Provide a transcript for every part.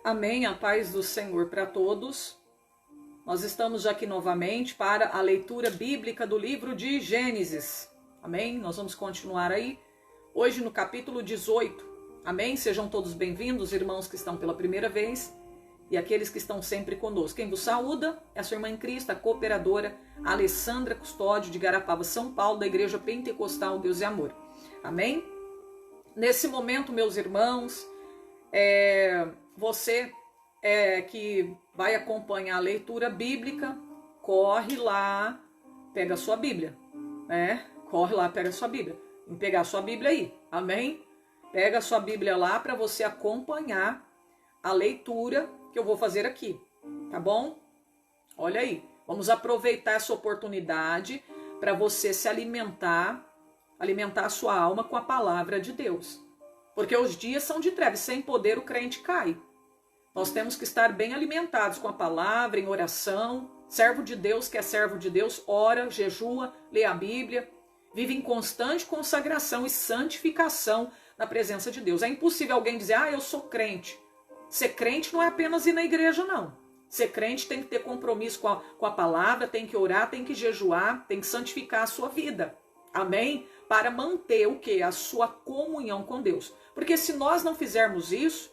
Amém, a paz do Senhor para todos. Nós estamos aqui novamente para a leitura bíblica do livro de Gênesis. Amém? Nós vamos continuar aí, hoje no capítulo 18. Amém? Sejam todos bem-vindos, irmãos que estão pela primeira vez e aqueles que estão sempre conosco. Quem vos saúda é a sua irmã em Cristo, a cooperadora Alessandra Custódio de Garapava, São Paulo, da Igreja Pentecostal Deus e Amor. Amém? Nesse momento, meus irmãos, você que vai acompanhar a leitura bíblica, corre lá, pega a sua Bíblia, né? Corre lá, pega a sua Bíblia. Tem que pegar a sua Bíblia aí, amém? Pega a sua Bíblia lá para você acompanhar a leitura que eu vou fazer aqui, tá bom? Olha aí, vamos aproveitar essa oportunidade para você se alimentar a sua alma com a palavra de Deus. Porque os dias são de trevas, sem poder o crente cai. Nós temos que estar bem alimentados com a palavra, em oração. Servo de Deus que é servo de Deus, ora, jejua, lê a Bíblia, vive em constante consagração e santificação na presença de Deus. É impossível alguém dizer, eu sou crente. Ser crente não é apenas ir na igreja, não. Ser crente tem que ter compromisso com a palavra, tem que orar, tem que jejuar, tem que santificar a sua vida. Amém? Para manter o quê? A sua comunhão com Deus. Porque se nós não fizermos isso,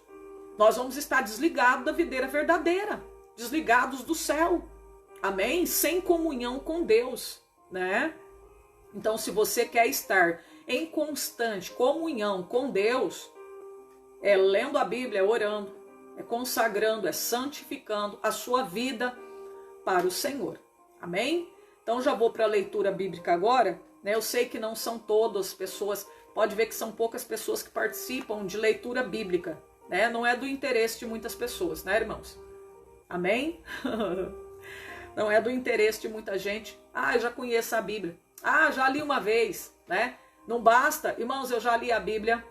nós vamos estar desligados da videira verdadeira, desligados do céu. Amém? Sem comunhão com Deus, né? Então, se você quer estar em constante comunhão com Deus, é lendo a Bíblia, é orando, é consagrando, é santificando a sua vida para o Senhor. Amém? Então, já vou para a leitura bíblica agora. Eu sei que não são todas as pessoas, pode ver que são poucas pessoas que participam de leitura bíblica, né? Não é do interesse de muitas pessoas, né, irmãos? Amém? Não é do interesse de muita gente. Eu já conheço a Bíblia. Já li uma vez, né? Não basta, irmãos, eu já li a Bíblia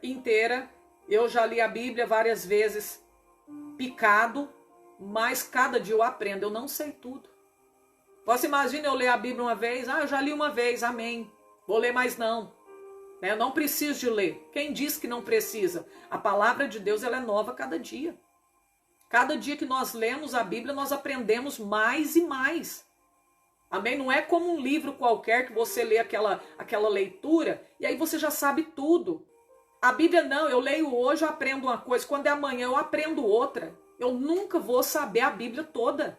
inteira, eu já li a Bíblia várias vezes, picado, mas cada dia eu aprendo, eu não sei tudo. Você imagina eu ler a Bíblia uma vez? Eu já li uma vez, amém. Vou ler mais não. Eu não preciso de ler. Quem diz que não precisa? A palavra de Deus ela é nova cada dia. Cada dia que nós lemos a Bíblia, nós aprendemos mais e mais. Amém? Não é como um livro qualquer que você lê aquela leitura e aí você já sabe tudo. A Bíblia não, eu leio hoje, eu aprendo uma coisa. Quando é amanhã, eu aprendo outra. Eu nunca vou saber a Bíblia toda.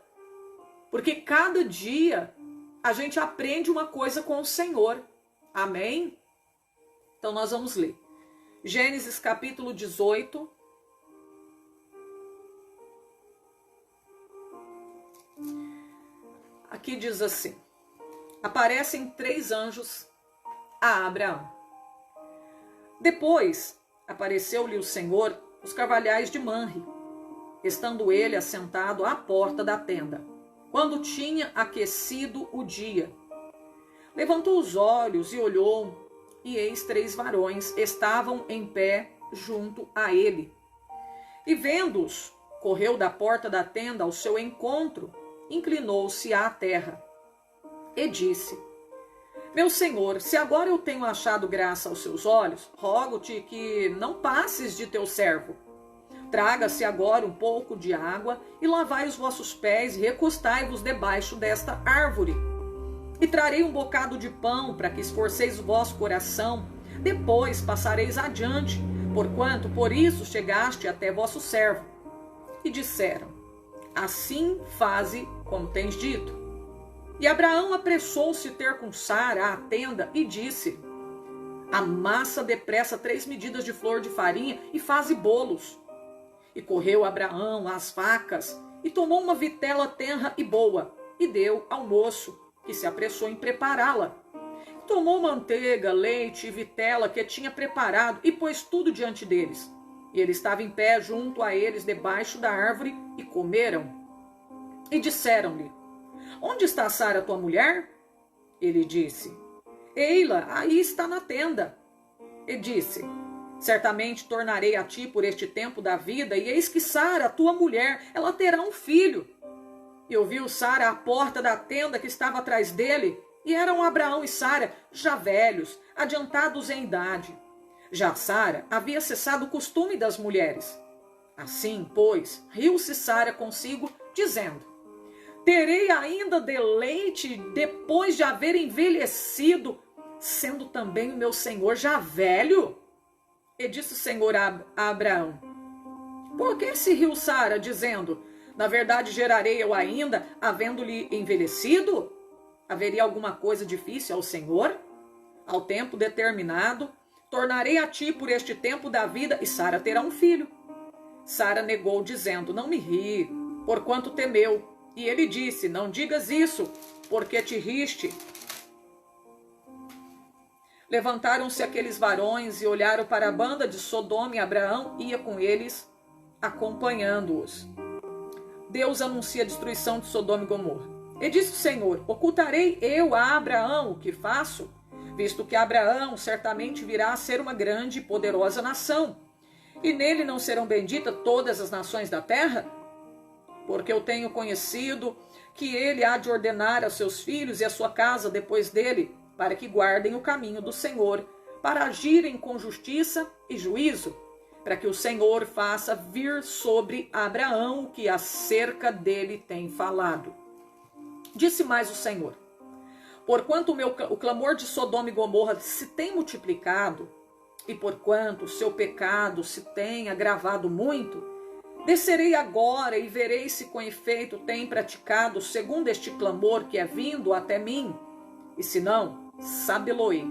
Porque cada dia a gente aprende uma coisa com o Senhor. Amém? Então nós vamos ler. Gênesis capítulo 18. Aqui diz assim. Aparecem 3 anjos a Abraão. Depois apareceu-lhe o Senhor nos carvalhais de Manre, estando ele assentado à porta da tenda. Quando tinha aquecido o dia, levantou os olhos e olhou, e eis 3 varões estavam em pé junto a ele. E vendo-os, correu da porta da tenda ao seu encontro, inclinou-se à terra, e disse, meu senhor, se agora eu tenho achado graça aos seus olhos, rogo-te que não passes de teu servo. Traga-se agora um pouco de água e lavai os vossos pés e recostai-vos debaixo desta árvore. E trarei um bocado de pão para que esforceis o vosso coração. Depois passareis adiante, porquanto por isso chegaste até vosso servo. E disseram, assim faze como tens dito. E Abraão apressou-se ter com Sara à tenda e disse, amassa depressa 3 medidas de flor de farinha e faze bolos. E correu Abraão às vacas, e tomou uma vitela tenra e boa, e deu ao moço, que se apressou em prepará-la. Tomou manteiga, leite e vitela que tinha preparado, e pôs tudo diante deles. E ele estava em pé junto a eles, debaixo da árvore, e comeram. E disseram-lhe, onde está Sara, tua mulher? Ele disse, ei-la, aí está na tenda. E disse, certamente tornarei a ti por este tempo da vida, e eis que Sara, tua mulher, ela terá um filho. E ouviu Sara à porta da tenda que estava atrás dele, e eram Abraão e Sara já velhos, adiantados em idade. Já Sara havia cessado o costume das mulheres. Assim, pois, riu-se Sara consigo, dizendo: terei ainda deleite depois de haver envelhecido, sendo também o meu senhor já velho? E disse o Senhor a Abraão: por que se riu Sara, dizendo: na verdade gerarei eu ainda, havendo-lhe envelhecido? Haveria alguma coisa difícil ao Senhor? Ao tempo determinado, tornarei a ti por este tempo da vida, e Sara terá um filho. Sara negou, dizendo: não me ri, porquanto temeu. E ele disse: não digas isso, porque te riste. Levantaram-se aqueles varões e olharam para a banda de Sodoma, e Abraão ia com eles, acompanhando-os. Deus anuncia a destruição de Sodoma e Gomorra. E disse o Senhor: ocultarei eu a Abraão o que faço? Visto que Abraão certamente virá a ser uma grande e poderosa nação, e nele não serão benditas todas as nações da terra? Porque eu tenho conhecido que ele há de ordenar aos seus filhos e a sua casa depois dele, para que guardem o caminho do Senhor, para agirem com justiça e juízo, para que o Senhor faça vir sobre Abraão o que acerca dele tem falado. Disse mais o Senhor: porquanto o clamor de Sodoma e Gomorra se tem multiplicado, e porquanto o seu pecado se tem agravado muito, descerei agora e verei se com efeito tem praticado segundo este clamor que é vindo até mim, e se não, sabê-lo-ei.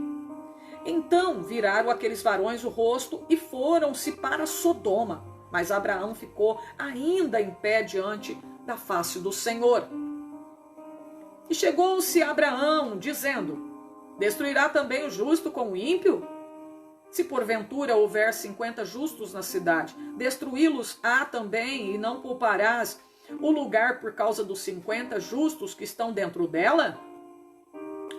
Então viraram aqueles varões o rosto e foram-se para Sodoma, mas Abraão ficou ainda em pé diante da face do Senhor. E chegou-se Abraão, dizendo: destruirá também o justo com o ímpio? Se porventura houver 50 justos na cidade, destruí-los há também, e não pouparás o lugar por causa dos 50 justos que estão dentro dela?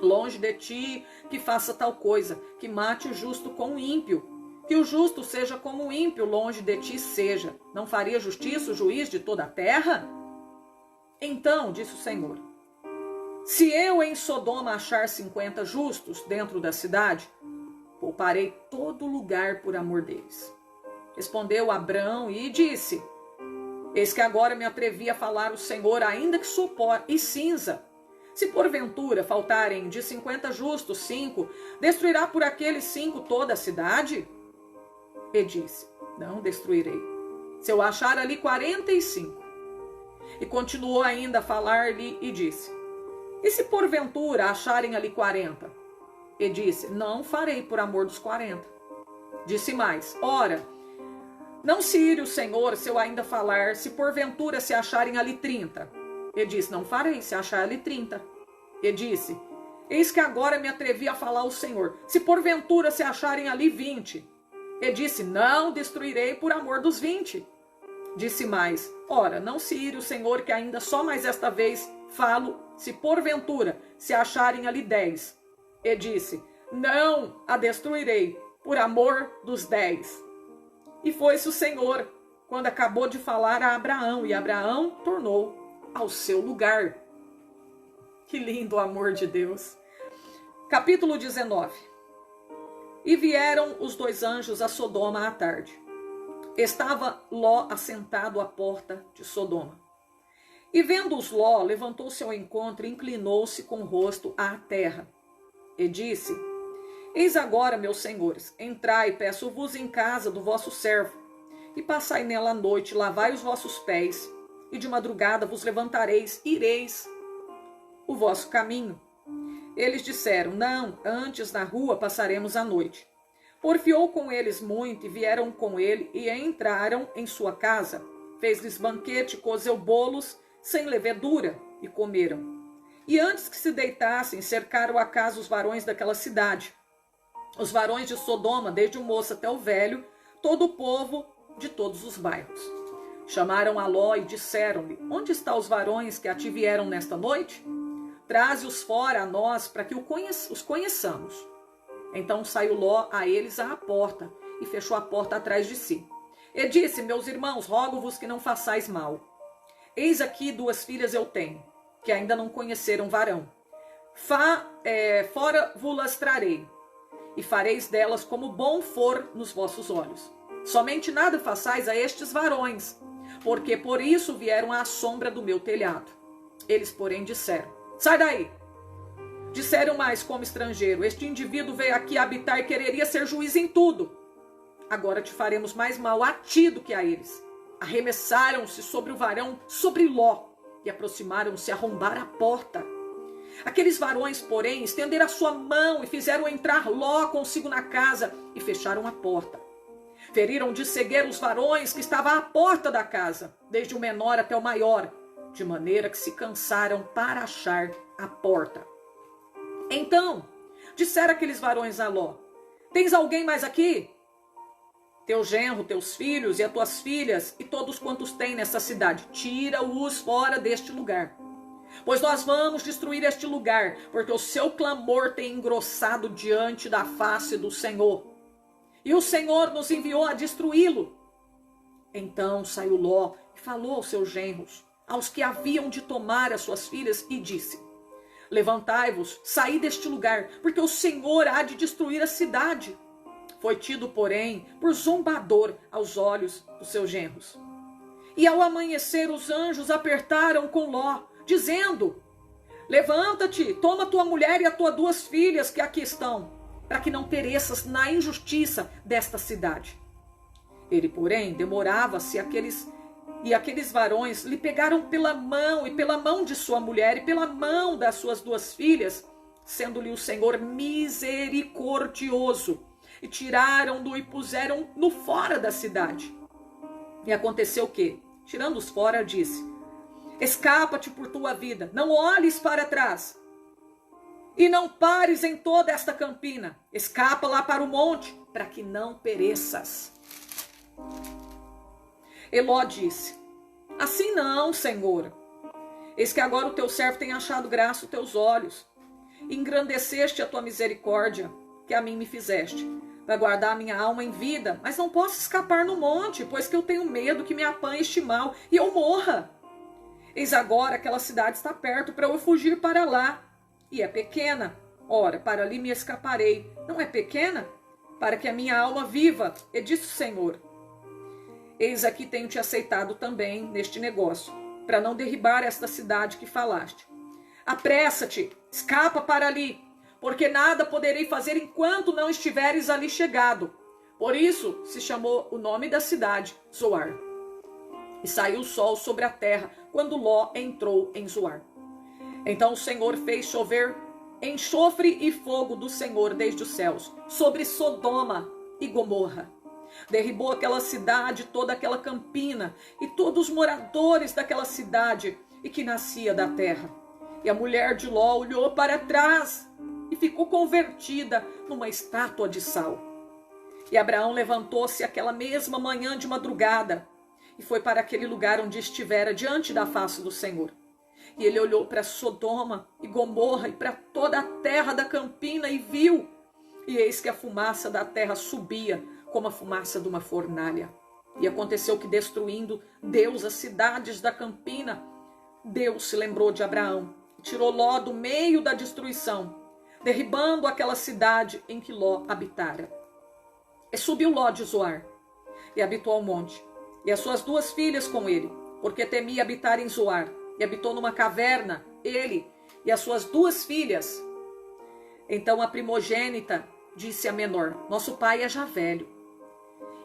Longe de ti que faça tal coisa, que mate o justo com o ímpio. Que o justo seja como o ímpio, longe de ti seja. Não faria justiça o juiz de toda a terra? Então, disse o Senhor: se eu em Sodoma achar 50 justos dentro da cidade, pouparei todo lugar por amor deles. Respondeu Abrão e disse: eis que agora me atrevi a falar o Senhor, ainda que sou pó e cinza. Se porventura faltarem de 50 justos 5, destruirá por aqueles 5 toda a cidade? E disse: não destruirei, se eu achar ali 45. E continuou ainda a falar-lhe e disse: e se porventura acharem ali 40? E disse: não farei por amor dos 40. Disse mais: ora, não se ire o Senhor se eu ainda falar, se porventura se acharem ali 30. E disse: não farei se achar ali 30. E disse: eis que agora me atrevi a falar ao Senhor, se porventura se acharem ali 20. E disse: não destruirei por amor dos 20. Disse mais: ora, não se ire o Senhor que ainda só mais esta vez falo, se porventura se acharem ali 10. E disse: não a destruirei por amor dos 10. E foi-se o Senhor quando acabou de falar a Abraão, e Abraão tornou ao seu lugar. Que lindo o amor de Deus. Capítulo 19. E vieram os 2 anjos a Sodoma à tarde. Estava Ló assentado à porta de Sodoma. E vendo-os Ló, levantou-se ao encontro e inclinou-se com o rosto à terra. E disse: eis agora, meus senhores, entrai, peço-vos em casa do vosso servo, e passai nela a noite, lavai os vossos pés, e de madrugada vos levantareis, ireis o vosso caminho. Eles disseram: não, antes na rua passaremos a noite. Porfiou com eles muito, e vieram com ele, e entraram em sua casa. Fez-lhes banquete, cozeu bolos sem levedura, e comeram. E antes que se deitassem, cercaram a casa os varões daquela cidade. Os varões de Sodoma, desde o moço até o velho, todo o povo de todos os bairros. Chamaram a Ló e disseram-lhe: onde estão os varões que a ti vieram nesta noite? Traze-os fora a nós, para que os conheçamos. Então saiu Ló a eles à porta, e fechou a porta atrás de si. E disse: meus irmãos, rogo-vos que não façais mal. Eis aqui 2 filhas eu tenho, que ainda não conheceram varão. Fora vos-las trarei, e fareis delas como bom for nos vossos olhos. Somente nada façais a estes varões, porque por isso vieram à sombra do meu telhado. Eles, porém, disseram: sai daí. Disseram mais como estrangeiro: este indivíduo veio aqui habitar e quereria ser juiz em tudo. Agora te faremos mais mal a ti do que a eles. Arremessaram-se sobre o varão, sobre Ló, e aproximaram-se a arrombar a porta. Aqueles varões, porém, estenderam a sua mão e fizeram entrar Ló consigo na casa e fecharam a porta. Feriram de cegueira os varões que estavam à porta da casa, desde o menor até o maior, de maneira que se cansaram para achar a porta. Então, disseram aqueles varões a Ló: tens alguém mais aqui? Teu genro, teus filhos e as tuas filhas e todos quantos têm nessa cidade, tira-os fora deste lugar. Pois nós vamos destruir este lugar, porque o seu clamor tem engrossado diante da face do Senhor. E o Senhor nos enviou a destruí-lo. Então saiu Ló e falou aos seus genros, aos que haviam de tomar as suas filhas, e disse: levantai-vos, saí deste lugar, porque o Senhor há de destruir a cidade. Foi tido, porém, por zombador aos olhos dos seus genros. E ao amanhecer os anjos apertaram com Ló, dizendo: levanta-te, toma tua mulher e as tuas 2 filhas que aqui estão, para que não pereças na injustiça desta cidade. Ele, porém, demorava-se, e aqueles varões lhe pegaram pela mão, e pela mão de sua mulher, e pela mão das suas 2 filhas, sendo-lhe o Senhor misericordioso, e tiraram-no e puseram-no fora da cidade. E aconteceu que, tirando-os fora, disse: escapa-te por tua vida, não olhes para trás, e não pares em toda esta campina. Escapa lá para o monte, para que não pereças. E Ló disse: assim não, Senhor. Eis que agora o teu servo tem achado graça aos teus olhos. Engrandeceste a tua misericórdia, que a mim me fizeste, para guardar a minha alma em vida, mas não posso escapar no monte, pois que eu tenho medo que me apanhe este mal e eu morra. Eis agora aquela cidade está perto para eu fugir para lá, e é pequena. Ora, para ali me escaparei. Não é pequena? Para que a minha alma viva, e disse o Senhor: eis aqui tenho te aceitado também neste negócio, para não derribar esta cidade que falaste. Apressa-te, escapa para ali, porque nada poderei fazer enquanto não estiveres ali chegado. Por isso se chamou o nome da cidade Zoar. E saiu o sol sobre a terra quando Ló entrou em Zoar. Então o Senhor fez chover enxofre e fogo do Senhor desde os céus sobre Sodoma e Gomorra. Derribou aquela cidade, toda aquela campina e todos os moradores daquela cidade e que nascia da terra. E a mulher de Ló olhou para trás e ficou convertida numa estátua de sal. E Abraão levantou-se aquela mesma manhã de madrugada e foi para aquele lugar onde estivera diante da face do Senhor. E ele olhou para Sodoma e Gomorra e para toda a terra da campina e viu. E eis que a fumaça da terra subia como a fumaça de uma fornalha. E aconteceu que, destruindo Deus as cidades da campina, Deus se lembrou de Abraão e tirou Ló do meio da destruição, derribando aquela cidade em que Ló habitara. E subiu Ló de Zoar e habitou ao monte, e as suas 2 filhas com ele, porque temia habitar em Zoar, e habitou numa caverna, ele e as suas 2 filhas. Então a primogênita disse à menor: nosso pai é já velho,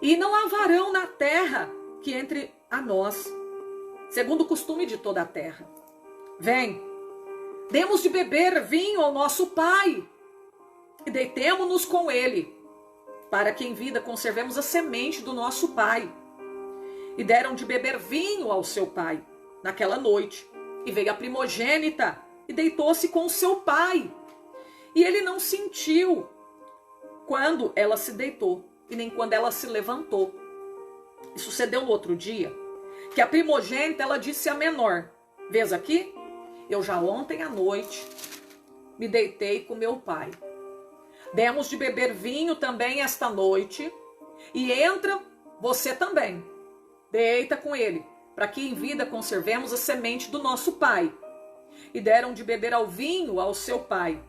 e não há varão na terra que entre a nós, segundo o costume de toda a terra. Vem, demos de beber vinho ao nosso pai, e deitemo-nos com ele, para que em vida conservemos a semente do nosso pai. E deram de beber vinho ao seu pai naquela noite. E veio a primogênita e deitou-se com o seu pai. E ele não sentiu quando ela se deitou, e nem quando ela se levantou. E sucedeu no outro dia, que a primogênita, ela disse à menor: vês aqui? Eu já ontem à noite me deitei com meu pai. Demos de beber vinho também esta noite, e entra você também. Deita com ele, para que em vida conservemos a semente do nosso pai. E deram de beber ao vinho ao seu pai,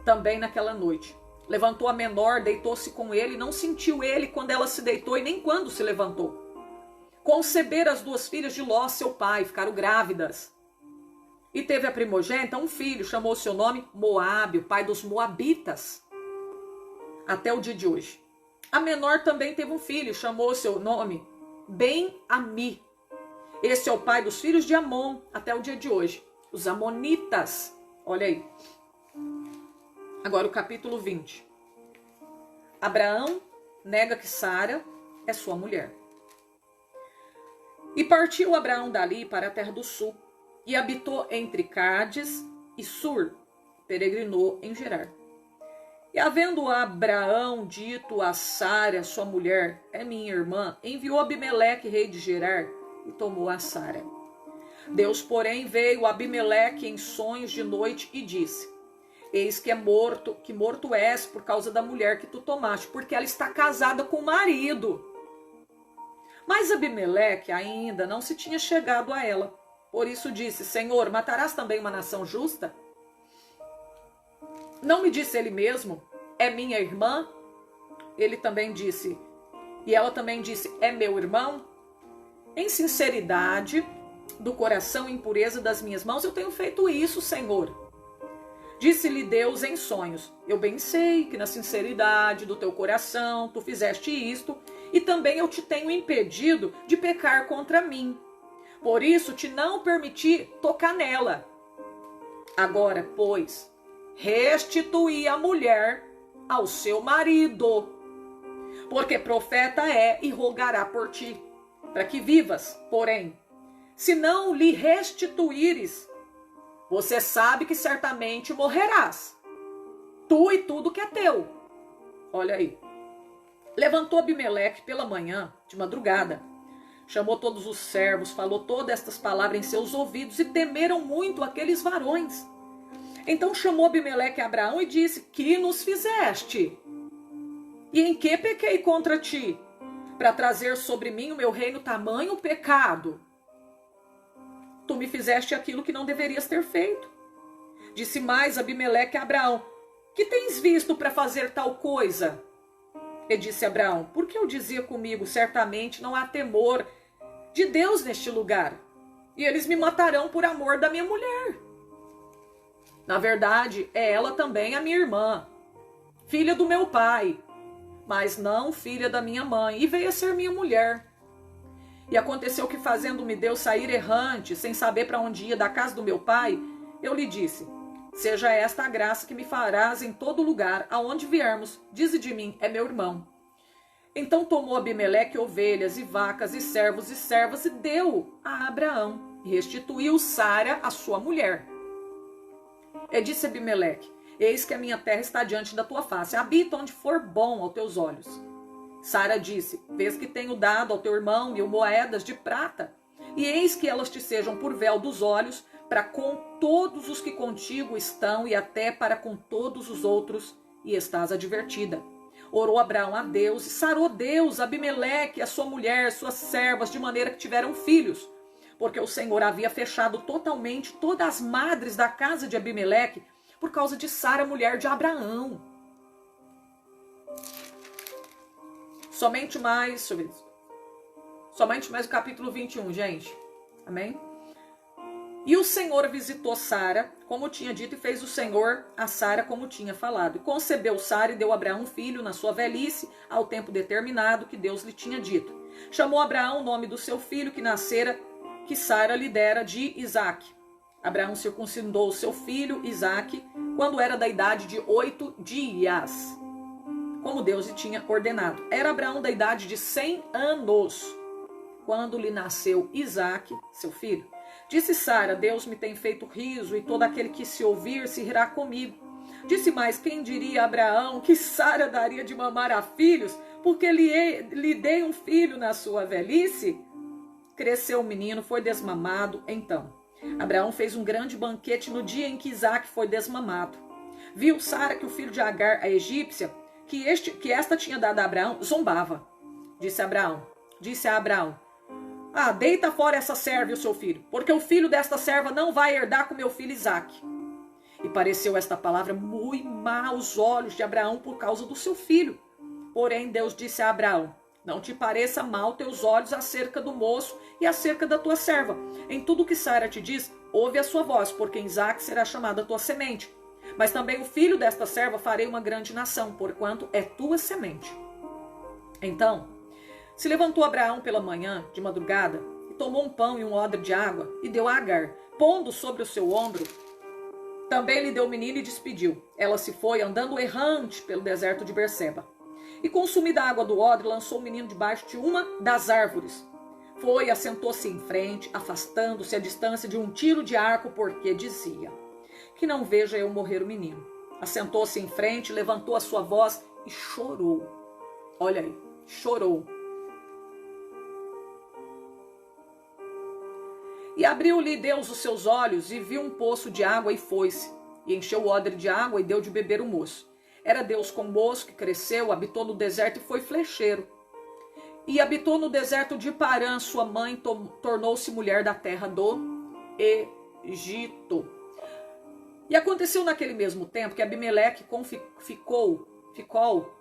também naquela noite. Levantou a menor, deitou-se com ele, não sentiu ele quando ela se deitou e nem quando se levantou. Conceberam as duas filhas de Ló, seu pai, ficaram grávidas. E teve a primogênita um filho, chamou seu nome Moabe, o pai dos moabitas, até o dia de hoje. A menor também teve um filho, chamou seu nome Ben-Ami. Esse é o pai dos filhos de Amon, até o dia de hoje. Os amonitas. Olha aí. Agora o capítulo 20. Abraão nega que Sara é sua mulher. E partiu Abraão dali para a terra do sul, e habitou entre Cádiz e Sur, peregrinou em Gerar. E havendo Abraão dito a Sara, sua mulher, é minha irmã, enviou Abimeleque, rei de Gerar, e tomou a Sara. Deus, porém, veio a Abimeleque em sonhos de noite e disse: eis que morto és por causa da mulher que tu tomaste, porque ela está casada com o marido. Mas Abimeleque ainda não se tinha chegado a ela. Por isso disse: Senhor, matarás também uma nação justa? Não me disse ele mesmo: é minha irmã? Ele também disse, e ela também disse: é meu irmão? Em sinceridade do coração e impureza das minhas mãos, eu tenho feito isso, Senhor. Disse-lhe Deus em sonhos: eu bem sei que na sinceridade do teu coração tu fizeste isto, e também eu te tenho impedido de pecar contra mim. Por isso te não permiti tocar nela. Agora, pois, restituí a mulher ao seu marido, porque profeta é e rogará por ti, para que vivas. Porém, se não lhe restituíres, você sabe que certamente morrerás, tu e tudo que é teu. Olha aí. Levantou Abimeleque pela manhã, de madrugada, chamou todos os servos, falou todas estas palavras em seus ouvidos, e temeram muito aqueles varões. Então chamou Abimeleque a Abraão e disse: que nos fizeste? E em que pequei contra ti, para trazer sobre mim o meu reino tamanho pecado? Tu me fizeste aquilo que não deverias ter feito. Disse mais Abimeleque a Abraão: que tens visto para fazer tal coisa? E disse Abraão: porque eu dizia comigo, certamente não há temor de Deus neste lugar, e eles me matarão por amor da minha mulher. Na verdade, é ela também a minha irmã, filha do meu pai, mas não filha da minha mãe, e veio a ser minha mulher. E aconteceu que, fazendo-me Deus sair errante, sem saber para onde ia, da casa do meu pai, eu lhe disse: seja esta a graça que me farás em todo lugar, aonde viermos, dize de mim, é meu irmão. Então tomou Abimeleque ovelhas e vacas e servos e servas e deu a Abraão, e restituiu Sara, a sua mulher. E disse Abimeleque: eis que a minha terra está diante da tua face, habita onde for bom aos teus olhos. Sara disse: vês que tenho dado ao teu irmão 1000 moedas de prata, e eis que elas te sejam por véu dos olhos, para com todos os que contigo estão, e até para com todos os outros, e estás advertida. Orou Abraão a Deus, e sarou Deus Abimeleque, a sua mulher, suas servas, de maneira que tiveram filhos, porque o Senhor havia fechado totalmente todas as madres da casa de Abimeleque, por causa de Sara, mulher de Abraão. Somente mais o capítulo 21, gente. Amém? E o Senhor visitou Sara, como tinha dito, e fez o Senhor a Sara como tinha falado. E concebeu Sara e deu a Abraão um filho na sua velhice, ao tempo determinado que Deus lhe tinha dito. Chamou Abraão o nome do seu filho que nascera, que Sara lhe dera, de Isaque. Abraão circuncidou seu filho Isaque quando era da idade de 8 dias, como Deus lhe tinha ordenado. Era Abraão da idade de 100 anos, quando lhe nasceu Isaque, seu filho. Disse Sara: Deus me tem feito riso, e todo aquele que se ouvir se rirá comigo. Disse mais: quem diria a Abraão que Sara daria de mamar a filhos, porque lhe dei um filho na sua velhice? Cresceu o menino, foi desmamado. Então Abraão fez um grande banquete no dia em que Isaque foi desmamado. Viu Sara que o filho de Agar, a egípcia, que esta tinha dado a Abraão, zombava. Disse a Abraão: deita fora essa serva e o seu filho, porque o filho desta serva não vai herdar com meu filho Isaque. E pareceu esta palavra muito má aos olhos de Abraão por causa do seu filho. Porém, Deus disse a Abraão: não te pareça mal teus olhos acerca do moço e acerca da tua serva. Em tudo que Sara te diz, ouve a sua voz, porque em Isaque será chamada a tua semente. Mas também o filho desta serva farei uma grande nação, porquanto é tua semente. Então, se levantou Abraão pela manhã, de madrugada, e tomou um pão e um odre de água, e deu a Agar, pondo sobre o seu ombro. Também lhe deu o menino e despediu. Ela se foi, andando errante pelo deserto de Berseba. E consumida a água do odre, lançou o menino debaixo de uma das árvores. Foi e assentou-se em frente, afastando-se à distância de um tiro de arco, porque dizia: que não veja eu morrer o menino. Assentou-se em frente, levantou a sua voz e chorou. Olha aí, chorou. E abriu-lhe Deus os seus olhos e viu um poço de água e foi-se. E encheu o odre de água e deu de beber o moço. Era Deus com o moço que cresceu, habitou no deserto e foi flecheiro. E habitou no deserto de Parã, sua mãe tornou-se mulher da terra do Egito. E aconteceu naquele mesmo tempo que Abimeleque ficou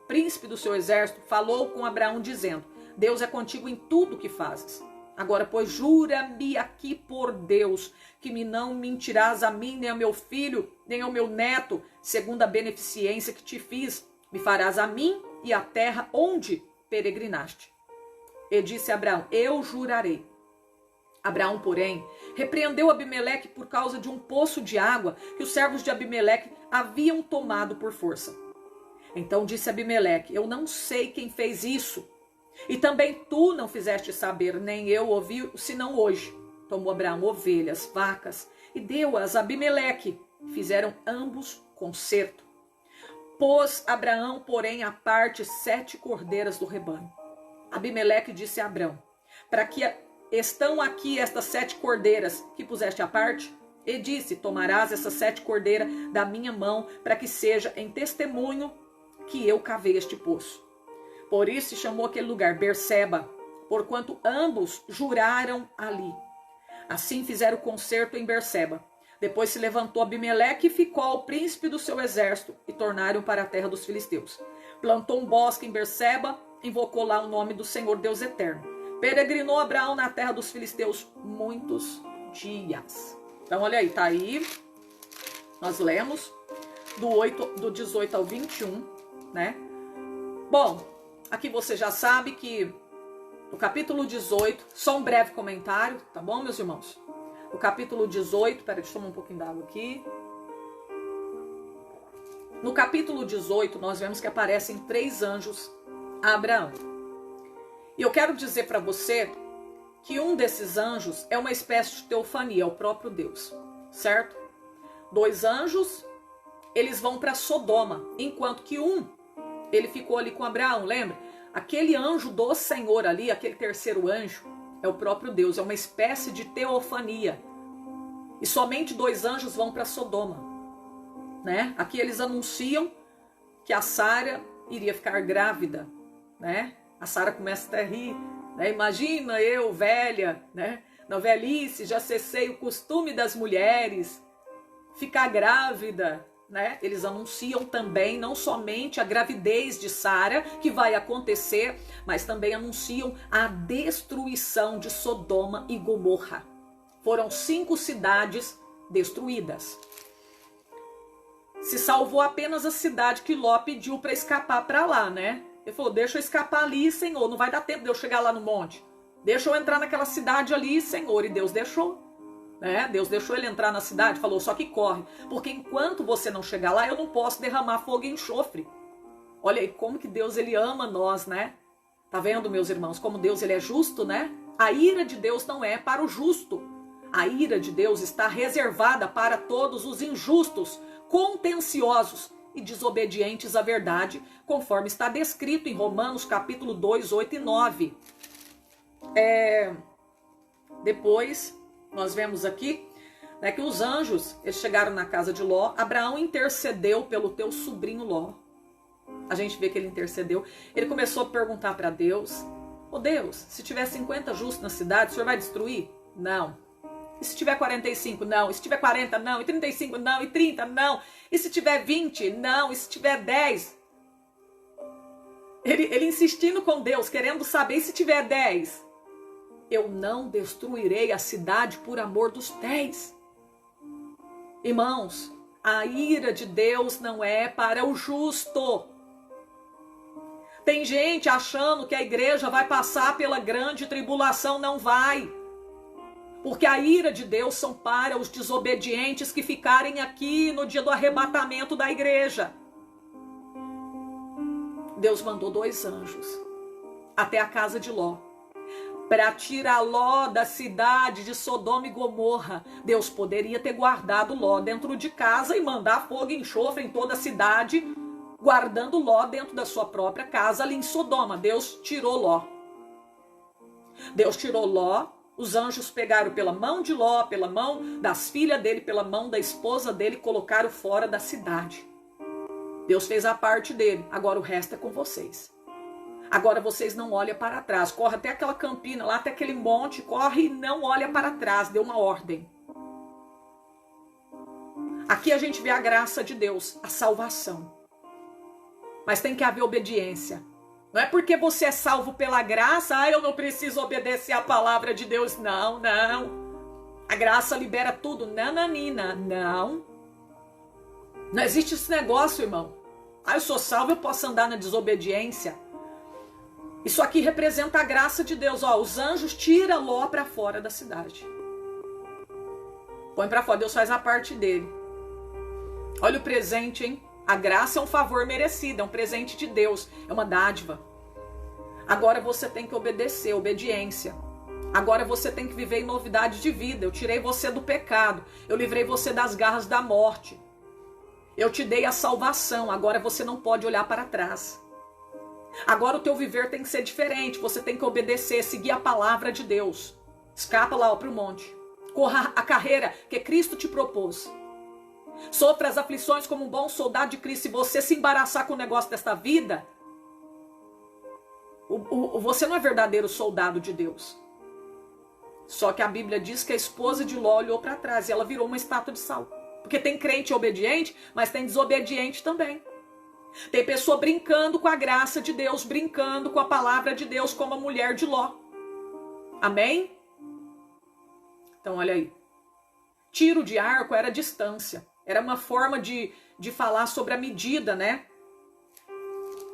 príncipe do seu exército, falou com Abraão dizendo: Deus é contigo em tudo que fazes. Agora, pois, jura-me aqui por Deus, que não mentirás a mim, nem ao meu filho, nem ao meu neto, segundo a beneficência que te fiz. Me farás a mim e à terra onde peregrinaste. E disse Abraão: eu jurarei. Abraão, porém, repreendeu Abimeleque por causa de um poço de água que os servos de Abimeleque haviam tomado por força. Então disse Abimeleque: eu não sei quem fez isso. E também tu não fizeste saber, nem eu ouvi, senão hoje. Tomou Abraão ovelhas, vacas, e deu-as a Abimeleque. Fizeram ambos concerto. Pôs Abraão, porém, à parte 7 cordeiras do rebanho. Abimeleque disse a Abraão: para que estão aqui estas 7 cordeiras que puseste à parte? E disse: tomarás essas 7 cordeiras da minha mão, para que seja em testemunho que eu cavei este poço. Por isso se chamou aquele lugar Berseba, porquanto ambos juraram ali. Assim fizeram concerto em Berseba. Depois se levantou Abimeleque e ficou ao príncipe do seu exército, e tornaram para a terra dos filisteus. Plantou um bosque em Berseba, invocou lá o nome do Senhor Deus eterno. Peregrinou Abraão na terra dos filisteus muitos dias. Então olha aí, tá aí. Nós lemos do 18 ao 21, né? Bom, aqui você já sabe que no capítulo 18, só um breve comentário, tá bom, meus irmãos? No capítulo 18, peraí, deixa eu tomar um pouquinho d'água aqui. No capítulo 18, nós vemos que aparecem 3 anjos a Abraão. E eu quero dizer para você que um desses anjos é uma espécie de teofania, é o próprio Deus, certo? 2 anjos, eles vão para Sodoma, enquanto que ele ficou ali com Abraão, lembra? Aquele anjo do Senhor ali, aquele terceiro anjo, é o próprio Deus, é uma espécie de teofania. E somente 2 anjos vão para Sodoma, né? Aqui eles anunciam que a Sara iria ficar grávida, né? A Sara começa até a rir, né? Imagina eu, velha, né? Na velhice, já cessei o costume das mulheres, ficar grávida, né? Eles anunciam também não somente a gravidez de Sara, que vai acontecer, mas também anunciam a destruição de Sodoma e Gomorra. Foram 5 cidades destruídas. Se salvou apenas a cidade que Ló pediu para escapar para lá, né? Ele falou: deixa eu escapar ali, Senhor, não vai dar tempo de eu chegar lá no monte. Deixa eu entrar naquela cidade ali, Senhor. E Deus deixou. Deus deixou ele entrar na cidade, falou: só que corre, porque enquanto você não chegar lá, eu não posso derramar fogo e enxofre. Olha aí como que Deus, ele ama nós, né? Tá vendo, meus irmãos, como Deus, ele é justo, né? A ira de Deus não é para o justo. A ira de Deus está reservada para todos os injustos, contenciosos e desobedientes à verdade, conforme está descrito em Romanos capítulo 2, 8 e 9. Depois nós vemos aqui, né, que os anjos, eles chegaram na casa de Ló. Abraão intercedeu pelo teu sobrinho Ló. A gente vê que ele intercedeu. Ele começou a perguntar para Deus: ô Deus, se tiver 50 justos na cidade, o senhor vai destruir? Não. E se tiver 45, não. E se tiver 40, não. E 35, não. E 30, não. E se tiver 20, não. E se tiver 10. Ele insistindo com Deus, querendo saber, e se tiver 10. Eu não destruirei a cidade por amor dos 10. Irmãos, a ira de Deus não é para o justo. Tem gente achando que a igreja vai passar pela grande tribulação. Não vai. Porque a ira de Deus são para os desobedientes que ficarem aqui no dia do arrebatamento da igreja. Deus mandou 2 anjos até a casa de Ló, para tirar Ló da cidade de Sodoma e Gomorra. Deus poderia ter guardado Ló dentro de casa e mandar fogo e enxofre em toda a cidade, guardando Ló dentro da sua própria casa ali em Sodoma. Deus tirou Ló. Deus tirou Ló. Os anjos pegaram pela mão de Ló, pela mão das filhas dele, pela mão da esposa dele e colocaram fora da cidade. Deus fez a parte dele, agora o resto é com vocês. Agora vocês não olham para trás, corre até aquela campina lá, até aquele monte, corre e não olha para trás, deu uma ordem. Aqui a gente vê a graça de Deus, a salvação. Mas tem que haver obediência. Não é porque você é salvo pela graça, eu não preciso obedecer a palavra de Deus. Não, não. A graça libera tudo. Nananina, não. Não existe esse negócio, irmão. Eu sou salvo, eu posso andar na desobediência. Isso aqui representa a graça de Deus. Os anjos tiram Ló para fora da cidade. Põe para fora, Deus faz a parte dele. Olha o presente, hein? A graça é um favor merecido, é um presente de Deus, é uma dádiva. Agora você tem que obedecer, obediência. Agora você tem que viver em novidade de vida. Eu tirei você do pecado, eu livrei você das garras da morte. Eu te dei a salvação, agora você não pode olhar para trás. Agora o teu viver tem que ser diferente, você tem que obedecer, seguir a palavra de Deus. Escapa lá para o monte. Corra a carreira que Cristo te propôs. Sofra as aflições como um bom soldado de Cristo. Se você se embaraçar com o negócio desta vida, você não é verdadeiro soldado de Deus. Só que a Bíblia diz que a esposa de Ló olhou para trás e ela virou uma estátua de sal. Porque tem crente obediente, mas tem desobediente também. Tem pessoa brincando com a graça de Deus, brincando com a palavra de Deus, como a mulher de Ló. Amém? Então olha aí. Tiro de arco era distância. Era uma forma de falar sobre a medida, né?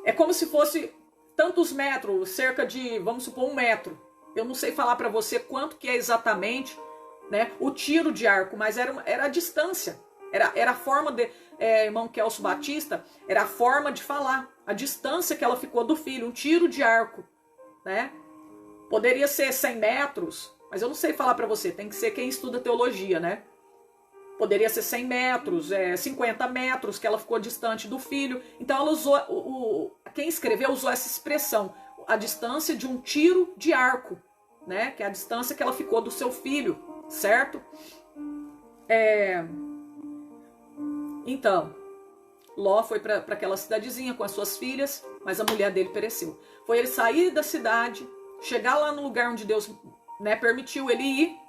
É como se fosse tantos metros, cerca de, vamos supor, 1 metro. Eu não sei falar para você quanto que é exatamente, né, o tiro de arco, mas era a distância. Era a forma de, irmão Kelso Batista, era a forma de falar. A distância que ela ficou do filho, um tiro de arco, né? Poderia ser 100 metros, mas eu não sei falar para você, tem que ser quem estuda teologia, né? Poderia ser 100 metros, 50 metros que ela ficou distante do filho. Então ela usou, quem escreveu usou essa expressão, a distância de um tiro de arco, né? Que é a distância que ela ficou do seu filho, certo? Então, Ló foi para aquela cidadezinha com as suas filhas, mas a mulher dele pereceu. Foi ele sair da cidade, chegar lá no lugar onde Deus, né, permitiu ele ir,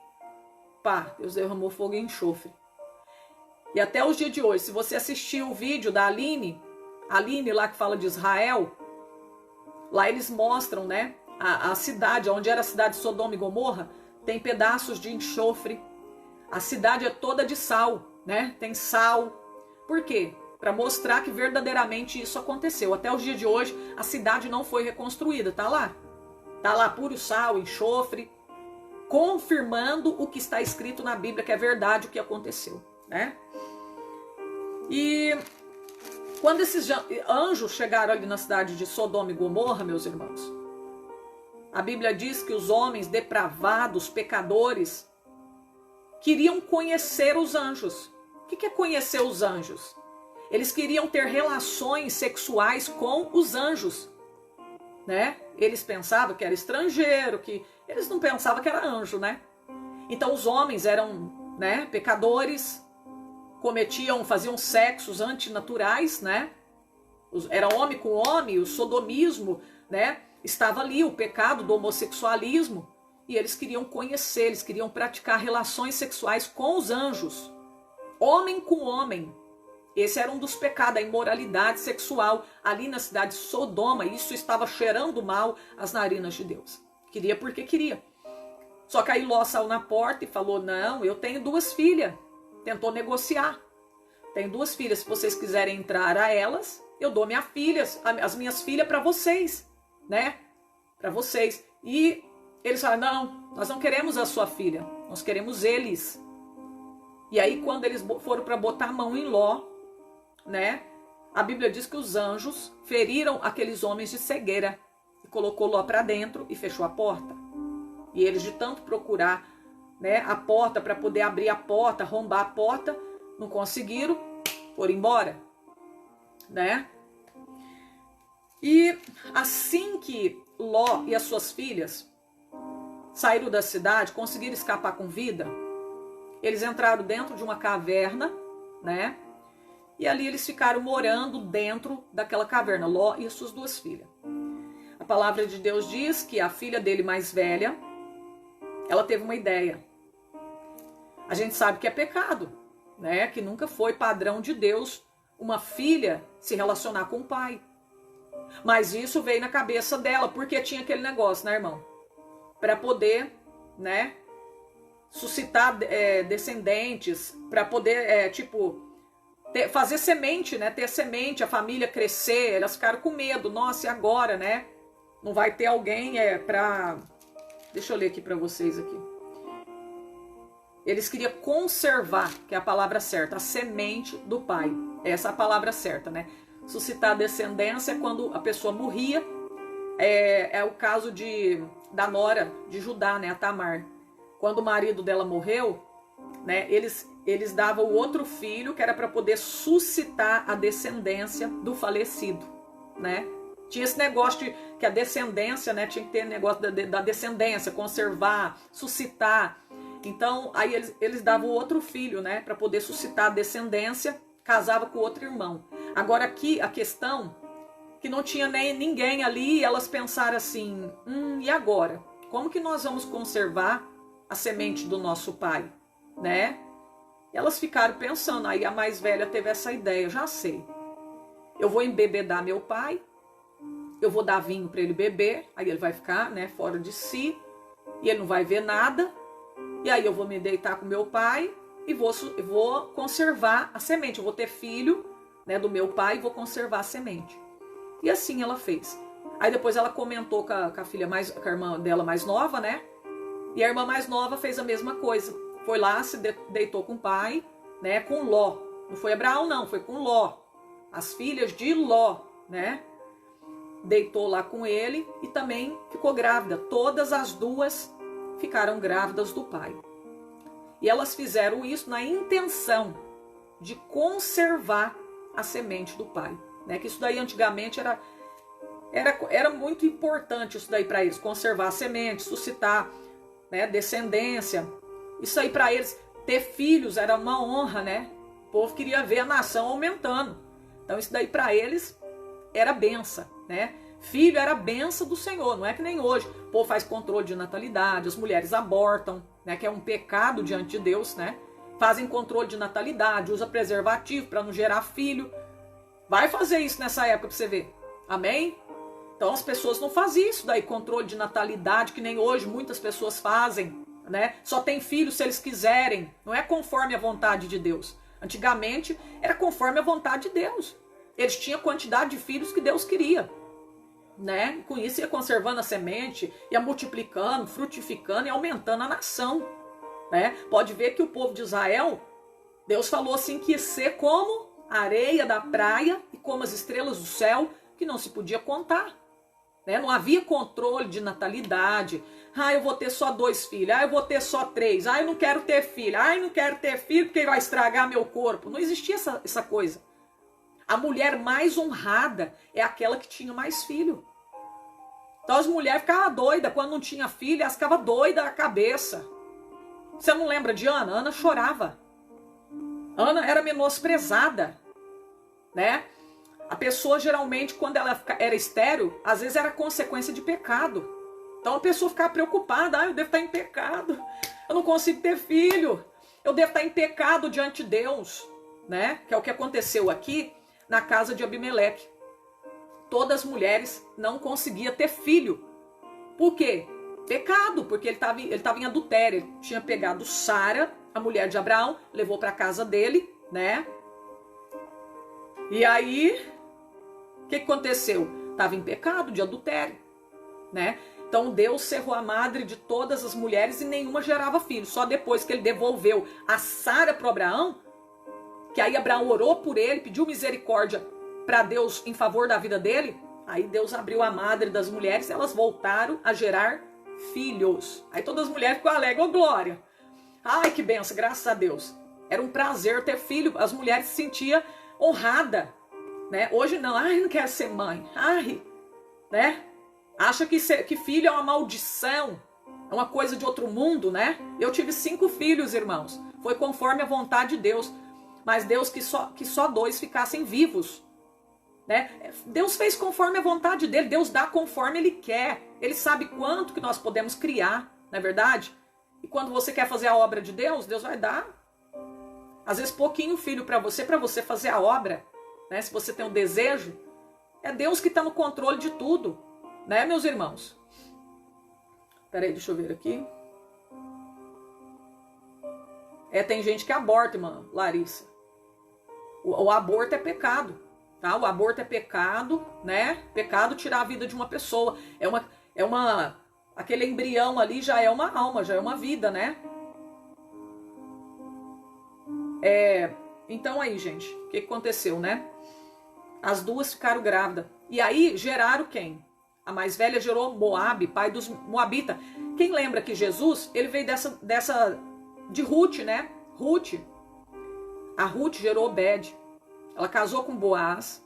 Deus derramou fogo e enxofre. E até os dias de hoje, se você assistir o vídeo da Aline lá que fala de Israel, lá eles mostram, né, a cidade, onde era a cidade de Sodoma e Gomorra, tem pedaços de enxofre. A cidade é toda de sal, né? Tem sal. Por quê? Para mostrar que verdadeiramente isso aconteceu. Até os dias de hoje, a cidade não foi reconstruída, tá lá. Tá lá puro sal, enxofre, confirmando o que está escrito na Bíblia, que é verdade o que aconteceu, né? E quando esses anjos chegaram ali na cidade de Sodoma e Gomorra, meus irmãos, a Bíblia diz que os homens depravados, pecadores, queriam conhecer os anjos. O que é conhecer os anjos? Eles queriam ter relações sexuais com os anjos, né? Eles pensavam que era estrangeiro, que eles não pensavam que era anjo, né? Então os homens eram, né, pecadores, faziam sexos antinaturais, né? Era homem com homem, o sodomismo, né? Estava ali, o pecado do homossexualismo. e eles queriam conhecer, eles queriam praticar relações sexuais com os anjos, homem com homem. Esse era um dos pecados, a imoralidade sexual ali na cidade de Sodoma. Isso estava cheirando mal às narinas de Deus. Queria porque queria. Só que aí Ló saiu na porta e falou, não, eu tenho 2 filhas. Tentou negociar. Tenho 2 filhas, se vocês quiserem entrar a elas, eu dou as minhas filhas para vocês, né? Para vocês. E eles falaram, não, nós não queremos a sua filha, nós queremos eles. E aí quando eles foram para botar a mão em Ló, né? A Bíblia diz que os anjos feriram aqueles homens de cegueira e colocou Ló para dentro e fechou a porta. E eles de tanto procurar, né, a porta para poder abrir a porta, arrombar a porta, não conseguiram, foram embora, né? E assim que Ló e as suas filhas saíram da cidade, conseguiram escapar com vida, eles entraram dentro de uma caverna, né? E ali eles ficaram morando dentro daquela caverna, Ló e as suas 2 filhas. A palavra de Deus diz que a filha dele mais velha, ela teve uma ideia. A gente sabe que é pecado, né? Que nunca foi padrão de Deus uma filha se relacionar com o pai. Mas isso veio na cabeça dela, porque tinha aquele negócio, né, irmão? Para poder, né, suscitar descendentes, para poder, fazer semente, né? Ter semente, a família crescer. Elas ficaram com medo. Nossa, e agora, né? Não vai ter alguém para... Deixa eu ler aqui para vocês aqui. Eles queriam conservar, que é a palavra certa, a semente do pai. Essa é a palavra certa, né? Suscitar descendência quando a pessoa morria. É o caso da nora de Judá, né? A Tamar. Quando o marido dela morreu, né? Eles davam o outro filho, que era para poder suscitar a descendência do falecido, né? Tinha esse negócio que a descendência, né? Tinha que ter negócio da descendência, conservar, suscitar. Então, aí eles davam o outro filho, né? Para poder suscitar a descendência, casava com o outro irmão. Agora aqui, a questão, que não tinha nem ninguém ali, e elas pensaram assim, e agora? Como que nós vamos conservar a semente do nosso pai, né? E elas ficaram pensando, aí a mais velha teve essa ideia, já sei. Eu vou embebedar meu pai, eu vou dar vinho para ele beber, aí ele vai ficar, né, fora de si, e ele não vai ver nada, e aí eu vou me deitar com meu pai e vou conservar a semente, eu vou ter filho, né, do meu pai e vou conservar a semente. E assim ela fez. Aí depois ela comentou com a filha com a irmã dela mais nova, né, e a irmã mais nova fez a mesma coisa. Foi lá, se deitou com o pai, né, com Ló. Não foi Abraão não, foi com Ló. As filhas de Ló, né, deitou lá com ele e também ficou grávida. Todas as 2 ficaram grávidas do pai. E elas fizeram isso na intenção de conservar a semente do pai, né? Que isso daí antigamente era muito importante, isso daí para eles, conservar a semente, suscitar, né, descendência. Isso aí para eles, ter filhos era uma honra, né? O povo queria ver a nação aumentando. Então isso daí para eles era benção, né? Filho era benção do Senhor, não é que nem hoje. O povo faz controle de natalidade, as mulheres abortam, né? Que é um pecado diante de Deus, né? Fazem controle de natalidade, usa preservativo para não gerar filho. Vai fazer isso nessa época para você ver. Amém? Então as pessoas não faziam isso daí, controle de natalidade, que nem hoje muitas pessoas fazem, né? Só tem filho se eles quiserem. Não é conforme a vontade de Deus. Antigamente era conforme a vontade de Deus. Eles tinham a quantidade de filhos que Deus queria, né? Com isso ia conservando a semente, ia multiplicando, frutificando e aumentando a nação, né? Pode ver que o povo de Israel, Deus falou assim que ia ser como a areia da praia e como as estrelas do céu, que não se podia contar, né? Não havia controle de natalidade. Eu vou ter só 2 filhos, eu vou ter só 3, eu não quero ter filho, eu não quero ter filho porque vai estragar meu corpo. Não existia essa coisa. A mulher mais honrada é aquela que tinha mais filho. Então as mulheres ficavam doidas quando não tinha filho, elas ficavam doidas da cabeça. Você não lembra de Ana? Ana chorava. Ana era menosprezada, né? A pessoa geralmente, quando ela era estéril, às vezes era consequência de pecado. Então a pessoa fica preocupada, eu devo estar em pecado, eu não consigo ter filho, eu devo estar em pecado diante de Deus, né? Que é o que aconteceu aqui na casa de Abimeleque. Todas as mulheres não conseguiam ter filho. Por quê? Pecado, porque ele estava em adultério. Ele tinha pegado Sara, a mulher de Abraão, levou para a casa dele, né? E aí, o que aconteceu? Estava em pecado de adultério, né? Então Deus cerrou a madre de todas as mulheres e nenhuma gerava filho. Só depois que ele devolveu a Sara para Abraão, que aí Abraão orou por ele, pediu misericórdia para Deus em favor da vida dele, aí Deus abriu a madre das mulheres, elas voltaram a gerar filhos. Aí todas as mulheres ficam alegres, glória. Ai, que benção, graças a Deus. Era um prazer ter filho, as mulheres se sentiam honradas, né? Hoje não, não quero ser mãe, né? Acha que filho é uma maldição, é uma coisa de outro mundo, né? Eu tive 5 filhos, irmãos. Foi conforme a vontade de Deus. Mas Deus que só 2 ficassem vivos, né? Deus fez conforme a vontade dele. Deus dá conforme ele quer. Ele sabe quanto que nós podemos criar, não é verdade? E quando você quer fazer a obra de Deus, Deus vai dar, às vezes, pouquinho filho para você fazer a obra, né? Se você tem um desejo, é Deus que está no controle de tudo. Né, meus irmãos? Peraí, deixa eu ver aqui. Tem gente que aborta, irmã Larissa. O aborto é pecado, tá? O aborto é pecado, né? Pecado tirar a vida de uma pessoa. Aquele embrião ali já é uma alma, já é uma vida, né? Então aí, gente, o que aconteceu, né? As duas ficaram grávidas. E aí geraram quem? A mais velha gerou Moabe, pai dos Moabitas. Quem lembra que Jesus, ele veio de Ruth, né? A Ruth gerou Obed. Ela casou com Boaz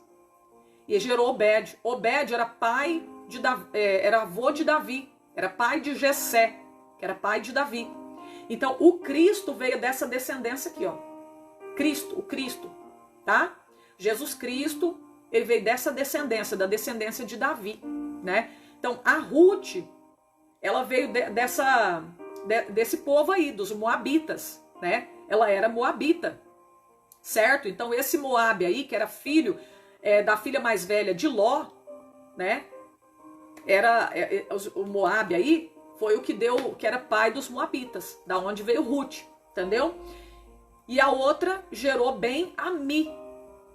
e gerou Obed. Obed era pai de Davi, era avô de Davi, era pai de Jessé, que era pai de Davi. Então o Cristo veio dessa descendência aqui, ó. O Cristo, tá? Jesus Cristo, ele veio dessa descendência, da descendência de Davi. Né? Então a Ruth, ela veio desse povo aí, dos Moabitas, né? Ela era Moabita, certo? Então esse Moabe aí, que era filho da filha mais velha de Ló, né? O Moabe aí foi o que era pai dos Moabitas, da onde veio Ruth, entendeu? E a outra gerou Ben-Ami,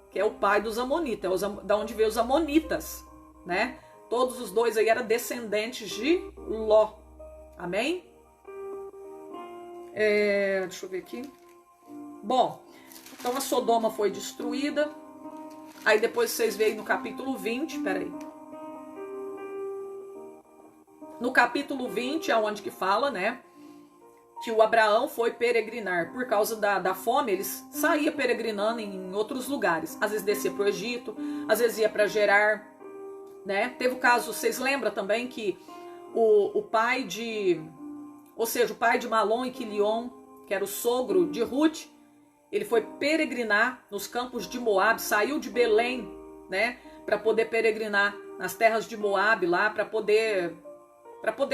que é o pai dos Amonitas, da onde veio os Amonitas, né? Todos os dois aí eram descendentes de Ló. Amém? Deixa eu ver aqui. Bom, então a Sodoma foi destruída. Aí depois vocês veem no capítulo 20, peraí. No capítulo 20 é onde que fala, né? Que o Abraão foi peregrinar. Por causa da fome, eles saíam peregrinando em outros lugares. Às vezes descia para o Egito, às vezes ia para Gerar. Né? Teve o caso, vocês lembram também que o pai de Malom e Quilion, que era o sogro de Ruth, ele foi peregrinar nos campos de Moabe, saiu de Belém, né, para poder peregrinar nas terras de Moabe lá, para poder